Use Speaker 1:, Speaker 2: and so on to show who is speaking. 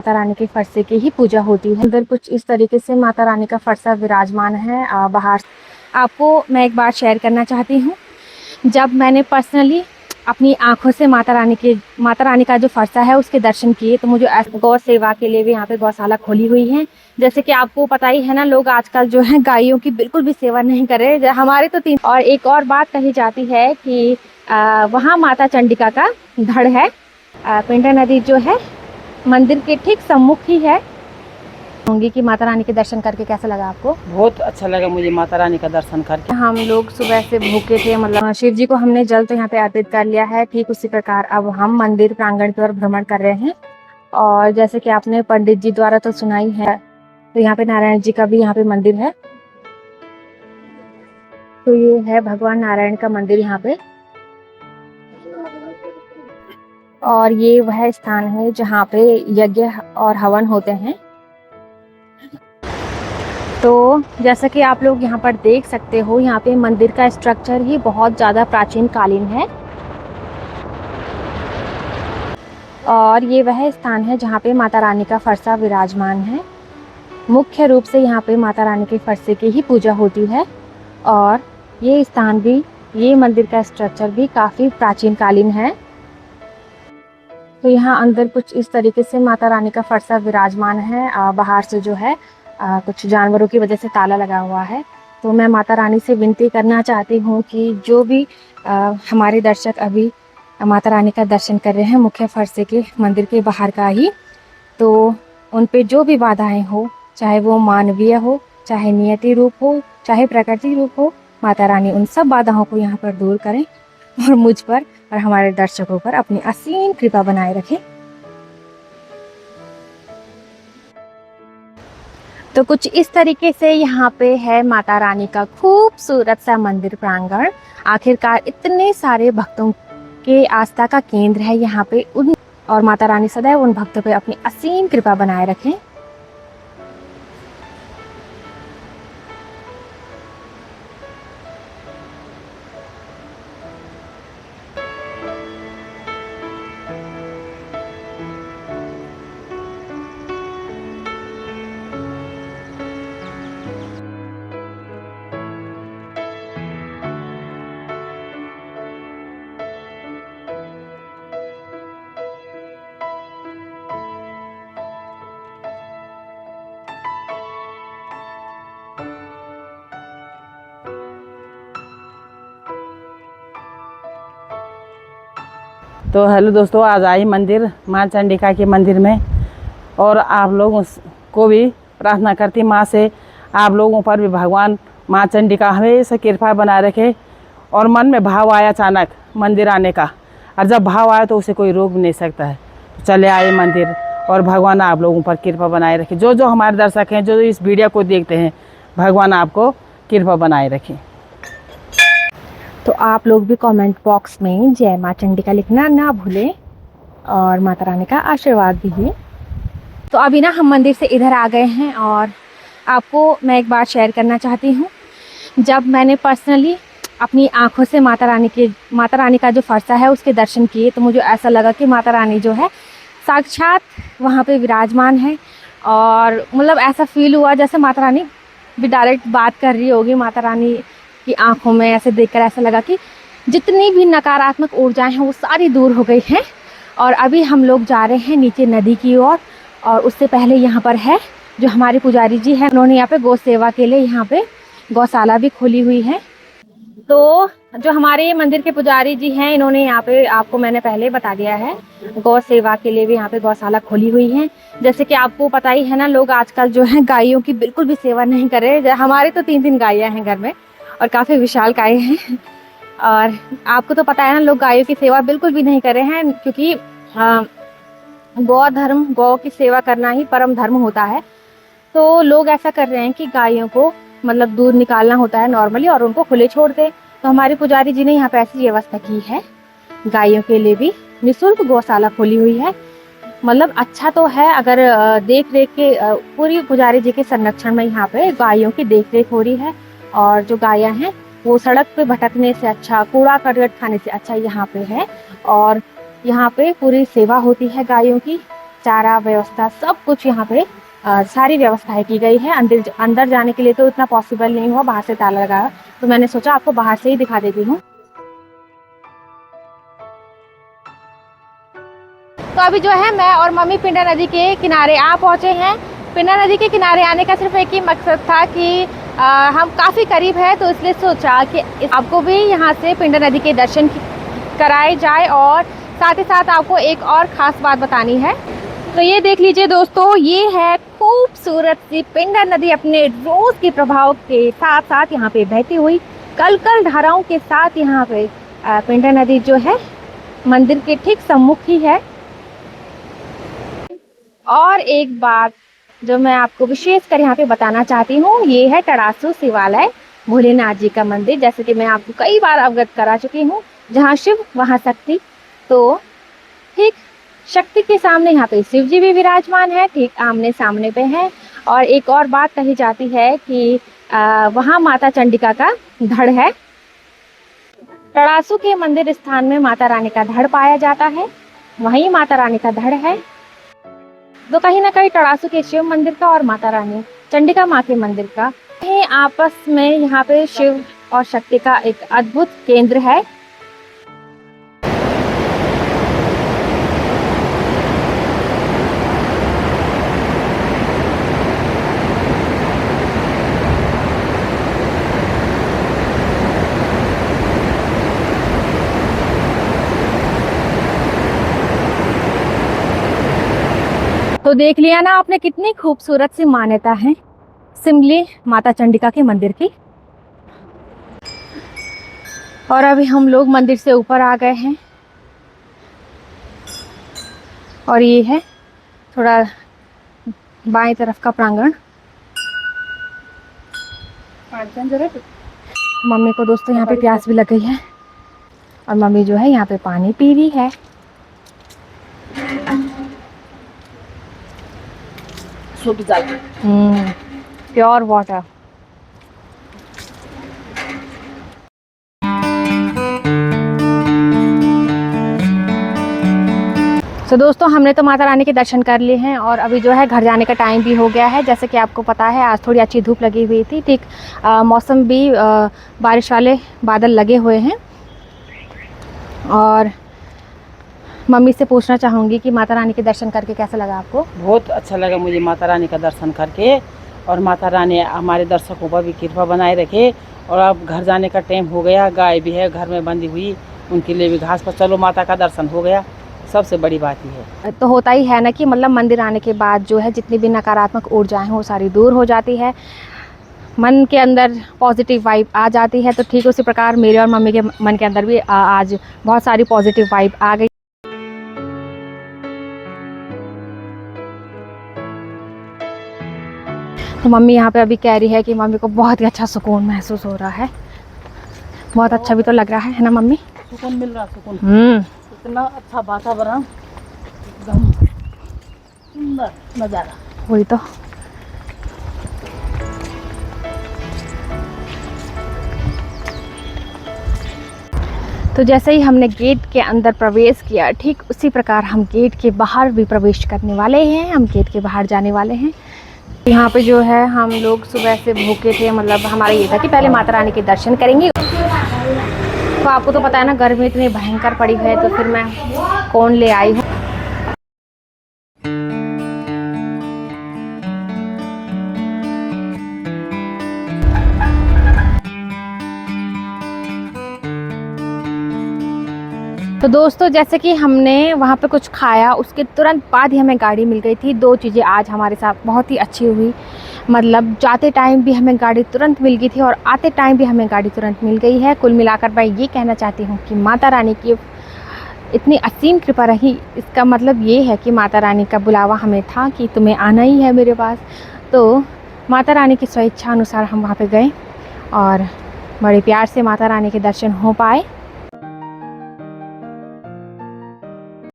Speaker 1: माता रानी के फरसे की ही पूजा होती है। अंदर कुछ इस तरीके से माता रानी का फरसा विराजमान है। बाहर आपको मैं एक बात शेयर करना चाहती हूँ। जब मैंने पर्सनली अपनी आंखों से माता रानी का जो फरसा है उसके दर्शन किए, तो मुझे गौ सेवा के लिए भी यहाँ पे गौशाला खोली हुई है। जैसे कि आपको पता ही है ना, लोग आजकल जो है गायों की बिल्कुल भी सेवा नहीं कर रहे। हमारे तो तीन। और एक और बात कही जाती है कि वहाँ माता चंडिका का धड़ है। पिंडा नदी जो है मंदिर के ठीक सम्मुख ही है। होंगी कि माता रानी के दर्शन करके कैसा लगा आपको?
Speaker 2: बहुत अच्छा लगा मुझे माता रानी का दर्शन करके।
Speaker 1: हम लोग सुबह से भूखे थे, मतलब शिव जी को हमने जल तो यहाँ पे अर्पित कर लिया है। ठीक उसी प्रकार अब हम मंदिर प्रांगण की ओर भ्रमण कर रहे हैं। और जैसे कि आपने पंडित जी द्वारा तो सुना ही है, तो यहाँ पे नारायण जी का भी यहाँ पे मंदिर है। तो ये है भगवान नारायण का मंदिर यहाँ पे। और ये वह स्थान है जहाँ पे यज्ञ और हवन होते हैं। तो जैसा कि आप लोग यहाँ पर देख सकते हो, यहाँ पे मंदिर का स्ट्रक्चर ही बहुत ज़्यादा प्राचीन कालीन है। और ये वह स्थान है जहाँ पे माता रानी का फरसा विराजमान है। मुख्य रूप से यहाँ पे माता रानी के फरसे की ही पूजा होती है। और ये स्थान भी, ये मंदिर का स्ट्रक्चर भी काफ़ी प्राचीन कालीन है। तो यहाँ अंदर कुछ इस तरीके से माता रानी का फरसा विराजमान है। बाहर से जो है कुछ जानवरों की वजह से ताला लगा हुआ है। तो मैं माता रानी से विनती करना चाहती हूँ कि जो भी हमारे दर्शक अभी माता रानी का दर्शन कर रहे हैं मुख्य फरसे के मंदिर के बाहर का ही, तो उन पे जो भी बाधाएं हो, चाहे वो मानवीय हो, चाहे नियति रूप हो, चाहे प्रकृति रूप हो, माता रानी उन सब बाधाओं को यहाँ पर दूर करें और मुझ पर और हमारे दर्शकों पर अपनी असीम कृपा बनाए रखें। तो कुछ इस तरीके से यहाँ पे है माता रानी का खूबसूरत सा मंदिर प्रांगण। आखिरकार इतने सारे भक्तों के आस्था का केंद्र है यहाँ पे और माता रानी सदैव उन भक्तों पे अपनी असीम कृपा बनाए रखें।
Speaker 2: तो हेलो दोस्तों, आज आई मंदिर माँ चंडिका के मंदिर में, और आप लोगों को भी प्रार्थना करती माँ से आप लोगों पर भी भगवान माँ चंडिका हमेशा कृपा बनाए रखे। और मन में भाव आया अचानक मंदिर आने का, और जब भाव आया तो उसे कोई रोक भी नहीं सकता है। तो चले आए मंदिर, और भगवान आप लोगों पर कृपा बनाए रखे। जो जो हमारे दर्शक हैं, जो इस वीडियो को देखते हैं, भगवान आपको कृपा बनाए रखें।
Speaker 1: तो आप लोग भी कमेंट बॉक्स में जय माँ चंडिका लिखना ना भूलें और माता रानी का आशीर्वाद दीजिए। तो अभी ना हम मंदिर से इधर आ गए हैं और आपको मैं एक बात शेयर करना चाहती हूँ। जब मैंने पर्सनली अपनी आंखों से माता रानी का जो फरसा है उसके दर्शन किए, तो मुझे ऐसा लगा कि माता रानी जो है साक्षात वहाँ पे विराजमान है। और मतलब ऐसा फील हुआ जैसे माता रानी भी डायरेक्ट बात कर रही होगी। माता रानी की आंखों में ऐसे देखकर ऐसा लगा कि जितनी भी नकारात्मक ऊर्जाएं हैं वो सारी दूर हो गई हैं। और अभी हम लोग जा रहे हैं नीचे नदी की ओर। और उससे पहले यहाँ पर है जो हमारे पुजारी जी हैं, उन्होंने यहाँ पे गौ सेवा के लिए यहाँ पे गौशाला भी खोली हुई है। तो जो हमारे मंदिर के पुजारी जी हैं, इन्होंने यहाँ पे, आपको मैंने पहले बता दिया है, गौ सेवा के लिए भी यहाँ पे गौशाला खोली हुई है। जैसे कि आपको पता ही है ना, लोग आजकल जो है गायों की बिल्कुल भी सेवा नहीं कर रहे। हमारे तो 3 गायें हैं घर में और काफ़ी विशाल गायें हैं। और आपको तो पता है ना, लोग गायों की सेवा बिल्कुल भी नहीं कर रहे हैं, क्योंकि गौ की सेवा करना ही परम धर्म होता है। तो लोग ऐसा कर रहे हैं कि गायों को मतलब दूध निकालना होता है नॉर्मली और उनको खुले छोड़ दे। तो हमारे पुजारी जी ने यहाँ पे ऐसी व्यवस्था की है, गायों के लिए भी निःशुल्क गौशाला खोली हुई है। मतलब अच्छा तो है, अगर देख रेख के पूरी पुजारी जी के संरक्षण में यहाँ पे गायों की देख रेख हो रही है। और जो गायें हैं वो सड़क पे भटकने से अच्छा, कूड़ा करकट खाने से अच्छा यहाँ पे है। और यहाँ पे पूरी सेवा होती है गायों की। चारा व्यवस्था सब कुछ यहाँ पे सारी व्यवस्थाएं की गई है। अंदर जाने के लिए तो इतना पॉसिबल नहीं हुआ, बाहर से ताला लगा है, तो मैंने सोचा आपको बाहर से ही दिखा देती हूँ। तो अभी जो है मैं और मम्मी पिंडा नदी के किनारे आ पहुँचे हैं। पिंडा नदी के किनारे आने का सिर्फ एक ही मकसद था कि हम काफ़ी करीब है, तो इसलिए सोचा कि आपको भी यहाँ से पिंडा नदी के दर्शन कराए जाए और साथ ही साथ आपको एक और ख़ास बात बतानी है। तो ये देख लीजिए दोस्तों, ये है खूबसूरत सी पिंडा नदी अपने रोज़ के प्रभाव के साथ साथ यहाँ पे बहती हुई कल धाराओं के साथ। यहाँ पे पिंडा नदी जो है मंदिर के ठीक सम्मुख ही है। और एक बात जो मैं आपको विशेष कर यहाँ पे बताना चाहती हूँ, ये है टड़ासू शिवालय, भोलेनाथ जी का मंदिर। जैसे कि मैं आपको कई बार अवगत करा चुकी हूँ, जहाँ शिव वहाँ शक्ति। तो ठीक शक्ति के सामने यहाँ पे शिव जी भी विराजमान है, ठीक आमने सामने पे हैं। और एक और बात कही जाती है कि वहाँ माता चंडिका का धड़ है। टड़ासू के मंदिर स्थान में माता रानी का धड़ पाया जाता है, वहीं माता रानी का धड़ है। तो कहीं ना कहीं टड़ासू के शिव मंदिर का और माता रानी चंडिका माँ के मंदिर का आपस में यहाँ पे शिव और शक्ति का एक अद्भुत केंद्र है। तो देख लिया ना आपने, कितनी खूबसूरत सी मान्यता है सिमली माता चंडिका के मंदिर की। और अभी हम लोग मंदिर से ऊपर आ गए हैं और ये है थोड़ा बाएं तरफ का प्रांगण। मम्मी को दोस्तों यहाँ पे प्यास भी लग गई है और मम्मी जो है यहाँ पे पानी पी रही है। Pure water. तो दोस्तों हमने तो माता रानी के दर्शन कर लिए हैं और अभी जो है घर जाने का टाइम भी हो गया है। जैसे कि आपको पता है आज थोड़ी अच्छी धूप लगी हुई थी, ठीक मौसम भी बारिश वाले बादल लगे हुए हैं। और मम्मी से पूछना चाहूँगी कि माता रानी के दर्शन करके कैसा लगा आपको?
Speaker 2: बहुत अच्छा लगा मुझे माता रानी का दर्शन करके, और माता रानी हमारे दर्शकों पर भी कृपा बनाए रखे। और अब घर जाने का टाइम हो गया, गाय भी है घर में बंधी हुई, उनके लिए भी घास पर चलो, माता का दर्शन हो गया, सबसे बड़ी बात ही है।
Speaker 1: तो होता ही है ना कि मतलब मंदिर आने के बाद जो है जितनी भी नकारात्मक ऊर्जाएं हैं वो सारी दूर हो जाती है, मन के अंदर पॉजिटिव वाइब आ जाती है। तो ठीक उसी प्रकार मेरे और मम्मी के मन के अंदर भी आज बहुत सारी पॉजिटिव वाइब आ गई। तो मम्मी यहाँ पे अभी कह रही है कि मम्मी को बहुत ही अच्छा सुकून महसूस हो रहा है। बहुत अच्छा भी तो लग रहा है ना मम्मी?
Speaker 2: सुकून मिल रहा, सुकून। इतना अच्छा वातावरण, एकदम सुंदर नज़ारा।
Speaker 1: वही तो। तो जैसे ही हमने गेट के अंदर प्रवेश किया, ठीक उसी प्रकार हम गेट के बाहर भी प्रवेश करने वाले हैं। हम गेट के बाहर जाने वाले हैं। यहाँ पे जो है हम लोग सुबह से भूखे थे, मतलब हमारा ये था कि पहले माता रानी के दर्शन करेंगे। तो आपको तो पता है ना गर्मी इतनी भयंकर पड़ी है, तो फिर मैं कौन ले आई हूँ। तो दोस्तों जैसे कि हमने वहाँ पे कुछ खाया, उसके तुरंत बाद ही हमें गाड़ी मिल गई थी। दो चीज़ें आज हमारे साथ बहुत ही अच्छी हुई, मतलब जाते टाइम भी हमें गाड़ी तुरंत मिल गई थी और आते टाइम भी हमें गाड़ी तुरंत मिल गई है। कुल मिलाकर मैं ये कहना चाहती हूँ कि माता रानी की इतनी असीम कृपा रही। इसका मतलब ये है कि माता रानी का बुलावा हमें था कि तुम्हें आना ही है मेरे पास। तो माता रानी की स्वेच्छा अनुसार हम वहाँ पे गए और बड़े प्यार से माता रानी के दर्शन हो पाए।